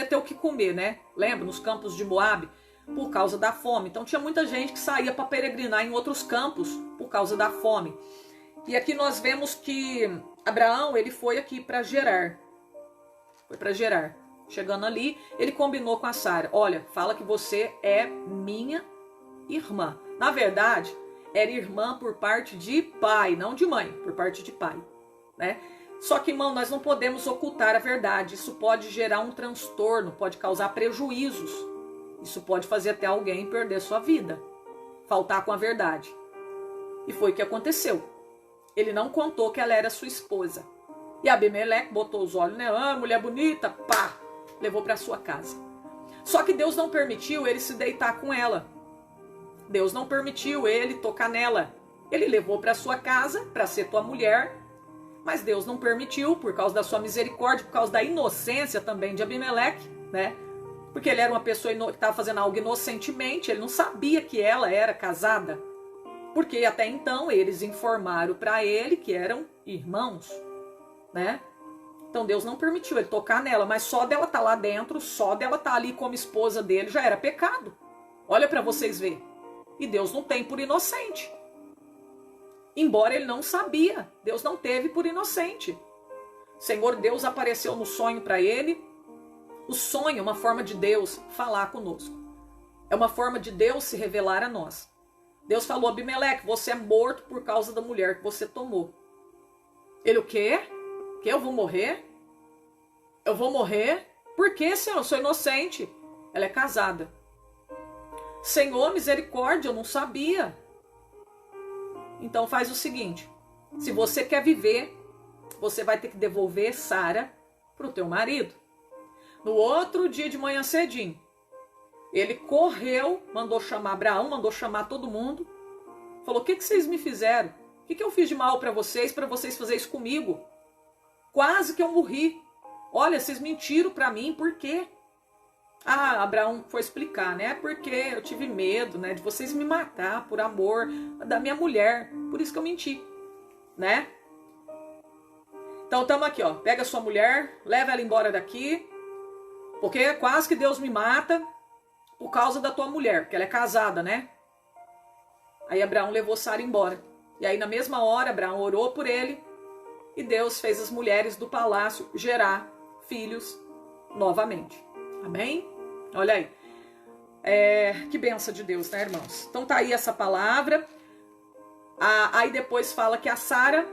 ter o que comer, né? Lembra, nos campos de Moabe, por causa da fome. Então tinha muita gente que saía para peregrinar em outros campos por causa da fome. E aqui nós vemos que Abraão, ele foi aqui para Gerar. Foi para Gerar. Chegando ali, ele combinou com a Sara. Olha, fala que você é minha irmã. Na verdade, era irmã por parte de pai, não de mãe, por parte de pai, né? Só que, irmão, nós não podemos ocultar a verdade. Isso pode gerar um transtorno, pode causar prejuízos. Isso pode fazer até alguém perder sua vida, faltar com a verdade. E foi o que aconteceu. Ele não contou que ela era sua esposa. E Abimeleque botou os olhos nela, mulher bonita, pá, levou para sua casa. Só que Deus não permitiu ele se deitar com ela. Deus não permitiu ele tocar nela. Ele levou para sua casa para ser tua mulher, mas Deus não permitiu por causa da sua misericórdia, por causa da inocência também de Abimeleque, né? Porque ele era uma pessoa que estava fazendo algo inocentemente, ele não sabia que ela era casada. Porque até então eles informaram para ele que eram irmãos, né? Então Deus não permitiu ele tocar nela, mas só dela estar lá dentro, só dela estar ali como esposa dele já era pecado. Olha para vocês verem. E Deus não tem por inocente. Embora ele não sabia, Deus não teve por inocente. Senhor Deus apareceu no sonho para ele. O sonho é uma forma de Deus falar conosco. É uma forma de Deus se revelar a nós. Deus falou: Abimeleque, você é morto por causa da mulher que você tomou. Ele o quê? Que eu vou morrer? Eu vou morrer? Por quê, Senhor? Eu sou inocente. Ela é casada. Senhor, misericórdia, eu não sabia. Então faz o seguinte: se você quer viver, você vai ter que devolver Sara para o teu marido. No outro dia de manhã cedinho, ele correu, mandou chamar Abraão, mandou chamar todo mundo. Falou: o que vocês me fizeram? O que eu fiz de mal para vocês fazerem isso comigo? Quase que eu morri. Olha, vocês mentiram para mim, por quê? Ah, Abraão foi explicar, né? Porque eu tive medo, né, de vocês me matar por amor da minha mulher. Por isso que eu menti, né? Então estamos aqui, ó. Pega a sua mulher, leva ela embora daqui, porque quase que Deus me mata por causa da tua mulher, porque ela é casada, né? Aí Abraão levou Sara embora. E aí na mesma hora Abraão orou por ele e Deus fez as mulheres do palácio gerar filhos novamente. Amém? Olha aí. Que bênção de Deus, né, irmãos? Então tá aí essa palavra. Aí depois fala que a Sara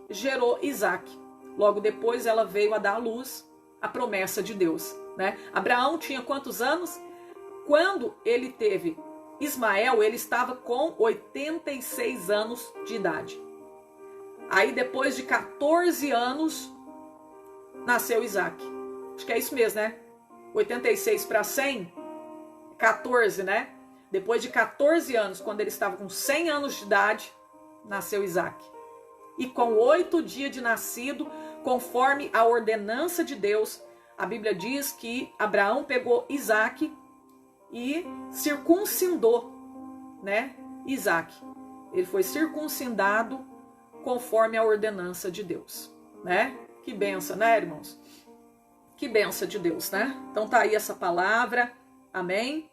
gerou Isaac. Logo depois ela veio a dar à luz a promessa de Deus, né? Abraão tinha quantos anos? Quando ele teve Ismael, ele estava com 86 anos de idade. Aí depois de 14 anos, nasceu Isaac. Acho que é isso mesmo, né? 86 para 100, 14, né? Depois de 14 anos, quando ele estava com 100 anos de idade, nasceu Isaac. E com 8 dias de nascido, conforme a ordenança de Deus, a Bíblia diz que Abraão pegou Isaac e circuncidou, né? Isaac. Ele foi circuncidado conforme a ordenança de Deus, né? Que benção, né, irmãos? Que benção de Deus, né? Então tá aí essa palavra, amém?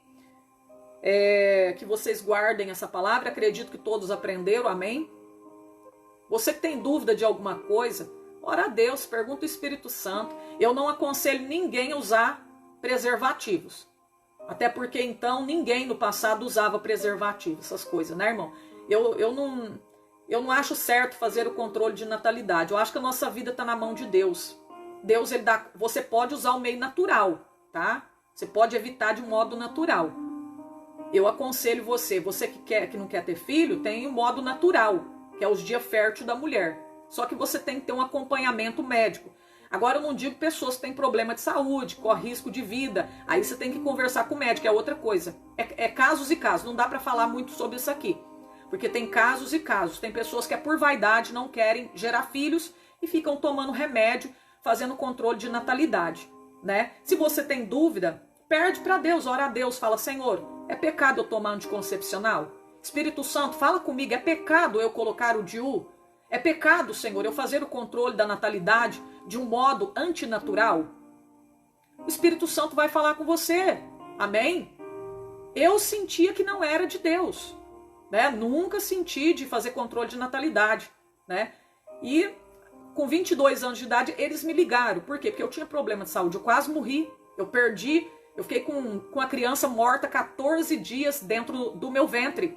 Que vocês guardem essa palavra, acredito que todos aprenderam, amém? Você que tem dúvida de alguma coisa, ora a Deus, pergunta o Espírito Santo. Eu não aconselho ninguém a usar preservativos. Até porque então ninguém no passado usava preservativo, essas coisas, né, irmão? Eu não acho certo fazer o controle de natalidade. Eu acho que a nossa vida está na mão de Deus. Deus, ele dá. Você pode usar o meio natural, tá? Você pode evitar de um modo natural. Eu aconselho você que não quer ter filho, tem o modo natural, que é os dias férteis da mulher. Só que você tem que ter um acompanhamento médico. Agora eu não digo pessoas que têm problema de saúde, corre risco de vida. Aí você tem que conversar com o médico, é outra coisa. É casos e casos, não dá para falar muito sobre isso aqui. Porque tem casos e casos. Tem pessoas que por vaidade não querem gerar filhos e ficam tomando remédio, fazendo controle de natalidade, né? Se você tem dúvida, perde para Deus, ora a Deus, fala: Senhor, é pecado eu tomar anticoncepcional? Espírito Santo, fala comigo, é pecado eu colocar o DIU? É pecado, Senhor, eu fazer o controle da natalidade de um modo antinatural? O Espírito Santo vai falar com você, amém? Eu sentia que não era de Deus, né? Nunca senti de fazer controle de natalidade, né? E com 22 anos de idade, eles me ligaram. Por quê? Porque eu tinha problema de saúde, eu quase morri, eu fiquei com a criança morta 14 dias dentro do meu ventre,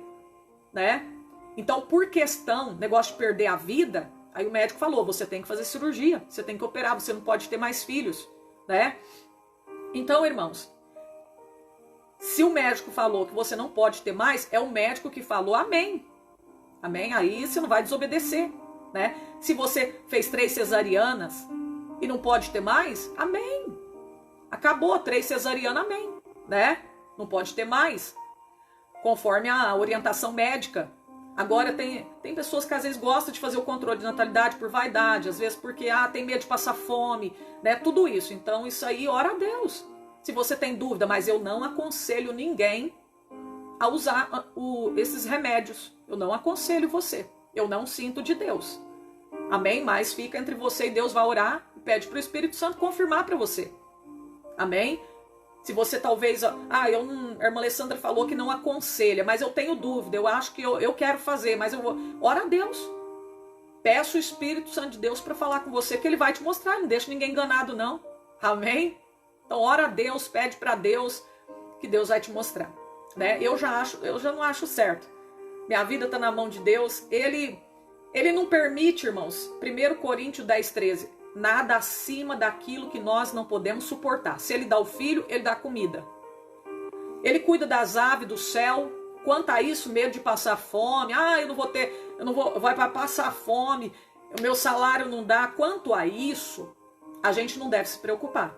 né? Então, por questão, negócio de perder a vida, aí o médico falou: você tem que fazer cirurgia, você tem que operar, você não pode ter mais filhos, né? Então, irmãos, se o médico falou que você não pode ter mais, é o médico que falou, amém. Amém? Aí você não vai desobedecer, né? Se você fez 3 cesarianas e não pode ter mais, amém. Acabou, 3 cesarianas, amém, né? Não pode ter mais, conforme a orientação médica. Agora tem pessoas que às vezes gostam de fazer o controle de natalidade por vaidade, às vezes porque tem medo de passar fome, né? Tudo isso. Então isso aí, ora a Deus. Se você tem dúvida, mas eu não aconselho ninguém a usar esses remédios. Eu não aconselho você. Eu não sinto de Deus. Amém? Mas fica entre você e Deus, vai orar e pede para o Espírito Santo confirmar para você. Amém? Se você talvez... a irmã Alessandra falou que não aconselha, mas eu tenho dúvida, eu acho que eu quero fazer, mas eu vou... Ora a Deus. Peça o Espírito Santo de Deus para falar com você, que ele vai te mostrar, não deixa ninguém enganado não. Amém? Então ora a Deus, pede para Deus, que Deus vai te mostrar. Né? Eu já não acho certo. Minha vida está na mão de Deus. Ele não permite, irmãos, 1 Coríntios 10:13, nada acima daquilo que nós não podemos suportar. Se ele dá o filho, ele dá a comida. Ele cuida das aves do céu. Quanto a isso, medo de passar fome. Vai passar fome, o meu salário não dá. Quanto a isso, a gente não deve se preocupar.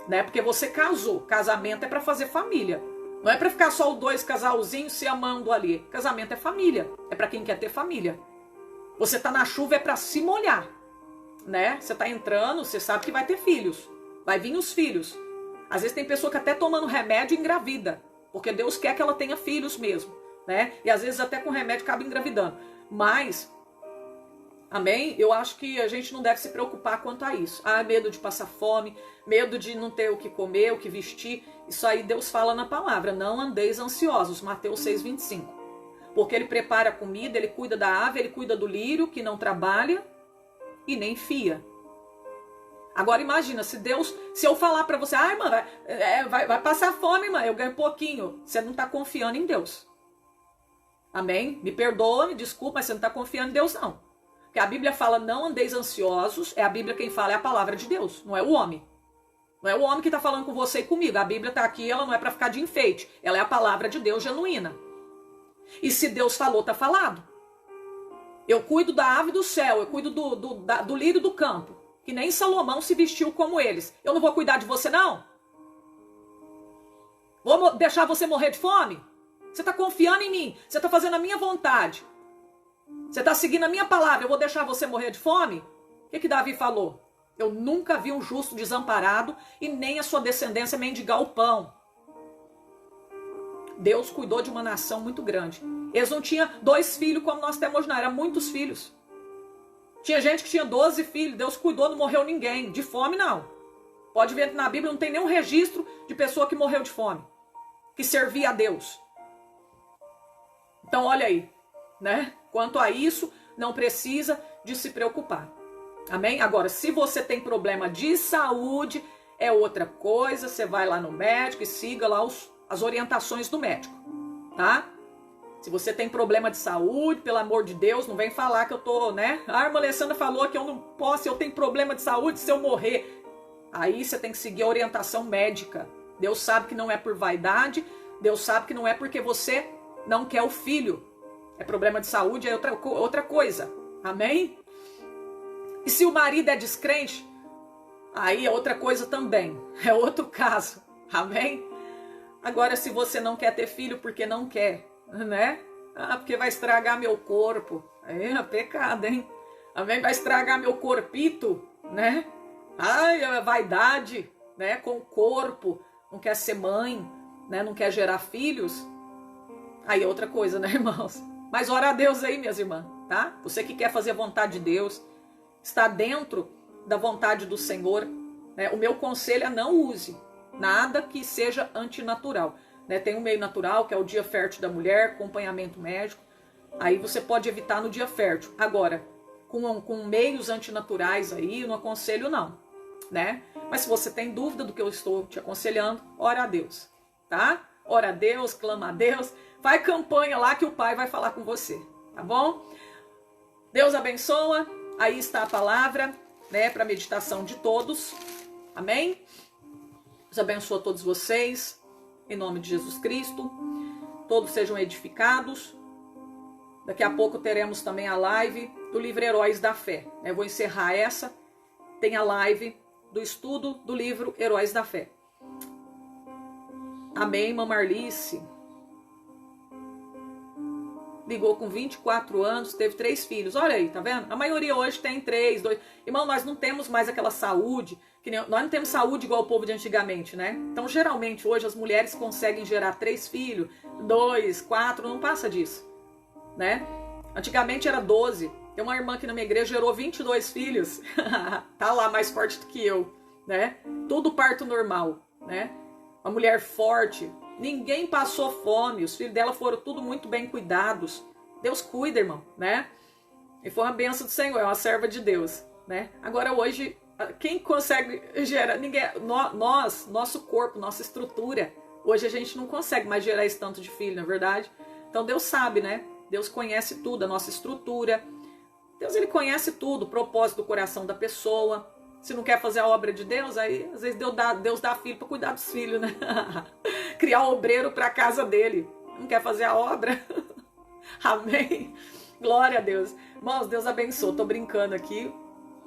Né? Porque você casou. Casamento é para fazer família. Não é para ficar só os dois casalzinhos se amando ali. Casamento é família. É para quem quer ter família. Você tá na chuva é para se molhar. Né? Você tá entrando, você sabe que vai ter filhos. Vai vir os filhos. Às vezes tem pessoa que até tomando remédio engravida. Porque Deus quer que ela tenha filhos mesmo. Né? E às vezes até com remédio acaba engravidando. Mas, amém? Eu acho que a gente não deve se preocupar quanto a isso. Medo de passar fome, medo de não ter o que comer, o que vestir. Isso aí Deus fala na palavra. Não andeis ansiosos. Mateus 6:25. Porque ele prepara a comida, ele cuida da ave, ele cuida do lírio que não trabalha e nem fia. Agora imagina, se eu falar para você, irmã, vai passar fome, irmã, eu ganho pouquinho. Você não está confiando em Deus. Amém? Me perdoa, me desculpa, mas você não está confiando em Deus, não. Porque a Bíblia fala, não andeis ansiosos, é a Bíblia quem fala, é a palavra de Deus, não é o homem. Não é o homem que está falando com você e comigo. A Bíblia está aqui, ela não é para ficar de enfeite. Ela é a palavra de Deus genuína. E se Deus falou, está falado. Eu cuido da ave do céu, eu cuido do lírio do campo. Que nem Salomão se vestiu como eles. Eu não vou cuidar de você, não? Vou deixar você morrer de fome? Você está confiando em mim. Você está fazendo a minha vontade. Você está seguindo a minha palavra. Eu vou deixar você morrer de fome? O que Davi falou? Eu nunca vi um justo desamparado e nem a sua descendência mendigar o pão. Deus cuidou de uma nação muito grande. Eles não tinham 2 filhos como nós temos hoje, não. Eram muitos filhos. Tinha gente que tinha 12 filhos. Deus cuidou, não morreu ninguém. De fome, não. Pode ver que na Bíblia não tem nenhum registro de pessoa que morreu de fome. Que servia a Deus. Então, olha aí. Né? Quanto a isso, não precisa de se preocupar. Amém? Agora, se você tem problema de saúde, é outra coisa. Você vai lá no médico e siga lá as orientações do médico. Tá? Se você tem problema de saúde, pelo amor de Deus, não vem falar que eu tô, né? A irmã Alessandra falou que eu não posso, eu tenho problema de saúde se eu morrer. Aí você tem que seguir a orientação médica. Deus sabe que não é por vaidade, Deus sabe que não é porque você não quer o filho. É problema de saúde, é outra coisa. Amém? E se o marido é descrente, aí é outra coisa também. É outro caso. Amém? Agora, se você não quer ter filho porque não quer, né? Porque vai estragar meu corpo. É pecado, hein? Amém? Vai estragar meu corpito, né? A vaidade, né? Com o corpo. Não quer ser mãe, né? Não quer gerar filhos. Aí é outra coisa, né, irmãos? Mas ora a Deus aí, minhas irmãs, tá? Você que quer fazer a vontade de Deus, está dentro da vontade do Senhor, né? O meu conselho é não use nada que seja antinatural. Né? Tem um meio natural, que é o dia fértil da mulher, acompanhamento médico. Aí você pode evitar no dia fértil. Agora, com meios antinaturais aí, eu não aconselho não. Né? Mas se você tem dúvida do que eu estou te aconselhando, ora a Deus. Tá? Ora a Deus, clama a Deus. Faz campanha lá que o Pai vai falar com você. Tá bom? Deus abençoa. Aí está a palavra, né? Para a meditação de todos. Amém? Deus abençoa todos vocês. Em nome de Jesus Cristo, todos sejam edificados. Daqui a pouco teremos também a live do livro Heróis da Fé. Eu vou encerrar essa. Tem a live do estudo do livro Heróis da Fé. Amém, Mamarlice. Ligou com 24 anos, teve 3 filhos. Olha aí, tá vendo? A maioria hoje tem 3, 2. Irmão, nós não temos mais aquela saúde, nós não temos saúde igual o povo de antigamente, né? Então, geralmente, hoje as mulheres conseguem gerar 3 filhos, 2, 4, não passa disso, né? Antigamente era 12. Tem uma irmã aqui na minha igreja, gerou 22 filhos. Tá lá mais forte do que eu, né? Tudo parto normal, né? Uma mulher forte. Ninguém passou fome. Os filhos dela foram tudo muito bem cuidados. Deus cuida, irmão, né? E foi uma bênção do Senhor, é uma serva de Deus, né? Agora hoje, quem consegue gerar? Ninguém. Nós, nosso corpo, nossa estrutura. Hoje a gente não consegue mais gerar esse tanto de filho, não é verdade? Então Deus sabe, né? Deus conhece tudo, a nossa estrutura. Deus, ele conhece tudo, o propósito do coração da pessoa. Se não quer fazer a obra de Deus, aí às vezes Deus dá filho para cuidar dos filhos, né? Criar um obreiro para a casa dele. Não quer fazer a obra? Amém? Glória a Deus. Irmãos, Deus abençoe. Tô brincando aqui,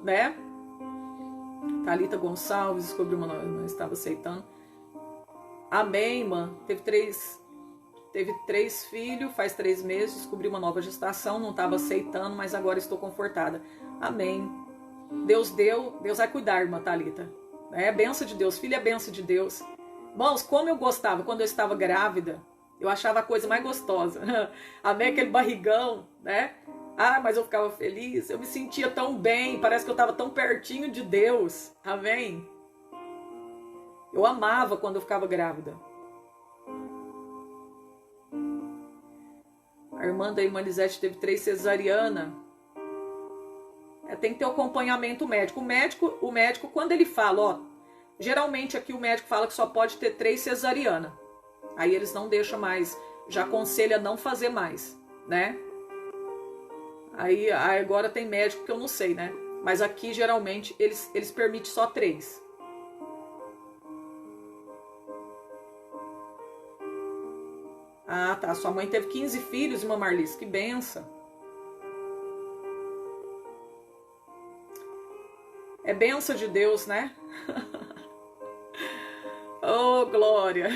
né? Thalita Gonçalves descobriu uma nova, não estava aceitando. Amém, irmã. Teve três filhos, faz 3 meses, descobri uma nova gestação, não estava aceitando, mas agora estou confortada. Amém. Deus deu, Deus vai cuidar, irmã Thalita. É benção de Deus, filha é benção de Deus. Irmãos, como eu gostava quando eu estava grávida, eu achava a coisa mais gostosa. Amém, aquele barrigão, né? Ah, mas eu ficava feliz, eu me sentia tão bem, parece que eu estava tão pertinho de Deus. Amém? Eu amava quando eu ficava grávida. A irmã da irmã Lisete teve 3 cesariana. Tem que ter acompanhamento médico. O médico, quando ele fala, ó, geralmente aqui o médico fala que só pode ter 3 cesariana. Aí eles não deixam mais, já aconselha não fazer mais, né? Aí agora tem médico que eu não sei, né? Mas aqui geralmente eles permitem só 3. Ah, tá. Sua mãe teve 15 filhos, irmã Marlice. Que benção. É benção de Deus, né? Oh, glória.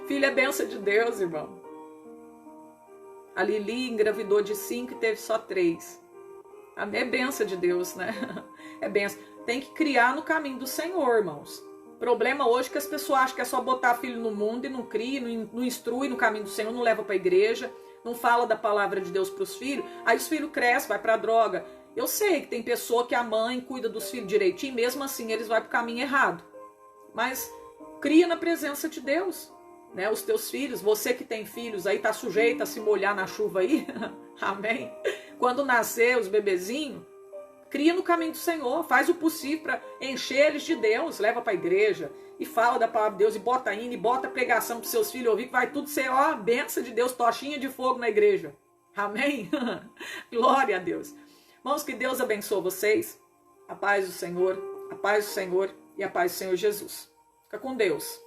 Filho é benção de Deus, irmão. A Lili engravidou de 5 e teve só 3. É benção de Deus, né? É benção. Tem que criar no caminho do Senhor, irmãos. O problema hoje é que as pessoas acham que é só botar filho no mundo e não cria, não instrui no caminho do Senhor, não leva para a igreja, não fala da palavra de Deus para os filhos. Aí os filhos crescem, vai para a droga. Eu sei que tem pessoa que a mãe cuida dos filhos direitinho, mesmo assim eles vão para o caminho errado. Mas cria na presença de Deus, né? Os teus filhos, você que tem filhos aí, tá sujeito a se molhar na chuva aí. Amém? Quando nascer os bebezinhos, cria no caminho do Senhor, faz o possível para encher eles de Deus, leva para a igreja e fala da palavra de Deus e bota hino e bota pregação para seus filhos ouvir, que vai tudo ser, ó, bênção de Deus, tochinha de fogo na igreja. Amém? Glória a Deus. Irmãos, que Deus abençoe vocês. A paz do Senhor e a paz do Senhor Jesus. Fica com Deus.